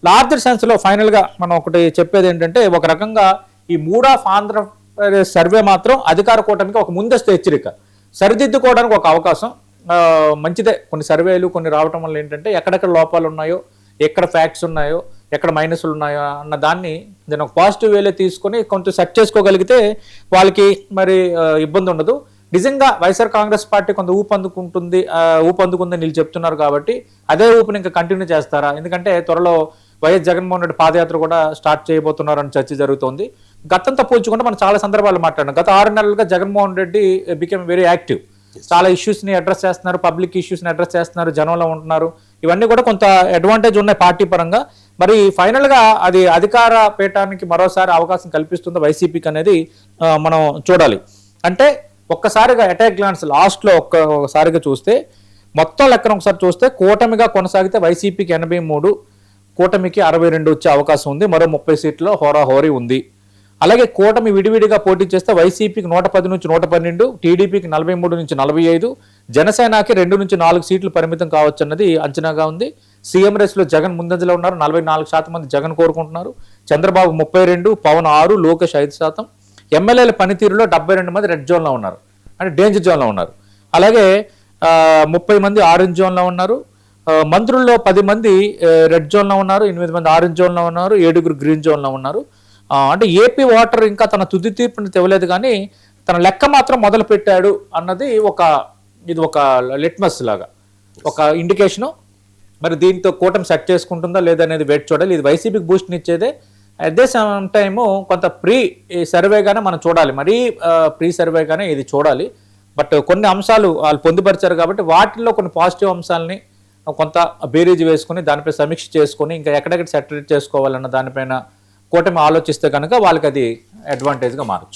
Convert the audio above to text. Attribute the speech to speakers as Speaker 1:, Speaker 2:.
Speaker 1: Larger సెన్స్లో ఫైనల్గా మనం ఒకటి చెప్పేది ఏంటంటే, ఒక రకంగా ఈ మూడ్ ఆఫ్ ఆంధ్రప్రదేశ్ సర్వే మాత్రం అధికార కూటమికి ఒక ముందస్తు హెచ్చరిక, సరిదిద్దుకోవడానికి ఒక అవకాశం. మంచిదే కొన్ని సర్వేలు కొన్ని రావటం వల్ల ఏంటంటే ఎక్కడెక్కడ లోపాలు ఉన్నాయో, ఎక్కడ ఫ్యాక్ట్స్ ఉన్నాయో, ఎక్కడ మైనస్లు ఉన్నాయో అన్న దాన్ని నేను ఒక పాజిటివ్ వేలో తీసుకొని కొంచెం సెట్ చేసుకోగలిగితే వాళ్ళకి మరి ఇబ్బంది ఉండదు. నిజంగా వైఎస్ఆర్ కాంగ్రెస్ పార్టీ కొంత ఊపందుకుందని వీళ్ళు చెప్తున్నారు కాబట్టి అదే ఊపిని ఇంకా కంటిన్యూ చేస్తారా? ఎందుకంటే త్వరలో వైఎస్ జగన్మోహన్ రెడ్డి పాదయాత్ర కూడా స్టార్ట్ చేయబోతున్నారని చర్చ జరుగుతోంది. గతంతో పోల్చుకుంటే మనం చాలా సందర్భాలు మాట్లాడినాం. గత 6 నెలలుగా Jaganmohan Reddy became very active. చాలా ఇష్యూస్ని అడ్రస్ చేస్తున్నారు, పబ్లిక్ ఇష్యూస్ని అడ్రస్ చేస్తున్నారు, జనంలో ఉంటున్నారు. ఇవన్నీ కూడా కొంత అడ్వాంటేజ్ ఉన్నాయి పార్టీ పరంగా. మరి ఫైనల్గా అది అధికార పీఠానికి మరోసారి అవకాశం కల్పిస్తుందో వైసీపీకి అనేది మనం చూడాలి. అంటే ఒక్కసారిగా అటాక్ గ్లాన్స్ లాస్ట్లో ఒక్కసారిగా చూస్తే మొత్తం లెక్కన ఒకసారి చూస్తే కూటమిగా కొనసాగితే వైసీపీకి 83, కూటమికి 62 వచ్చే అవకాశం ఉంది. మరో 30 సీట్లో హోరాహోరీ ఉంది. అలాగే కూటమి విడివిడిగా పోటీ చేస్తే వైసీపీకి 110 నుంచి 112, టీడీపీకి 43 నుంచి 45, జనసేనకి 2 నుంచి 4 సీట్లు పరిమితం కావచ్చు అన్నది అంచనాగా ఉంది. సీఎం రేస్లో జగన్ ముందంజలో ఉన్నారు. 44% మంది జగన్ కోరుకుంటున్నారు. చంద్రబాబు 32, పవన్ 6, లోకేష్ 5%. ఎమ్మెల్యేల పనితీరులో 72 మంది రెడ్ జోన్లో ఉన్నారు, అంటే డేంజర్ జోన్లో ఉన్నారు. అలాగే 30 మంది ఆరెంజ్ జోన్లో ఉన్నారు. మంత్రుల్లో 10 మంది రెడ్ జోన్లో ఉన్నారు, 8 మంది ఆరెంజ్ జోన్లో ఉన్నారు, 7 గ్రీన్ జోన్లో ఉన్నారు. అంటే ఏపీ ఓటర్ ఇంకా తన తుది తీర్పుని తెవలేదు, కానీ తన లెక్క మాత్రం మొదలు పెట్టాడు అన్నది ఇది ఒక లిట్మస్ లాగా ఒక ఇండికేషను. మరి దీంతో కూటమి సెట్ చేసుకుంటుందా లేదనేది వెయిట్ చూడాలి. ఇది వైసీపీకి బూస్ట్ని ఇచ్చేదే. అట్ ద సేమ్ టైము కొంత ప్రీ సర్వేగానే మనం చూడాలి, మరీ ప్రీ సర్వేగానే ఇది చూడాలి. బట్ కొన్ని అంశాలు వాళ్ళు పొందుపరిచారు కాబట్టి వాటిల్లో కొన్ని పాజిటివ్ అంశాలని కొంత బేరీజ్ వేసుకొని దానిపై సమీక్ష చేసుకొని ఇంకా ఎక్కడెక్కడ సెటరేట్ చేసుకోవాలన్న దానిపైన కూటమి ఆలోచిస్తే కనుక వాళ్ళకి అది అడ్వాంటేజ్గా మారచ్చు.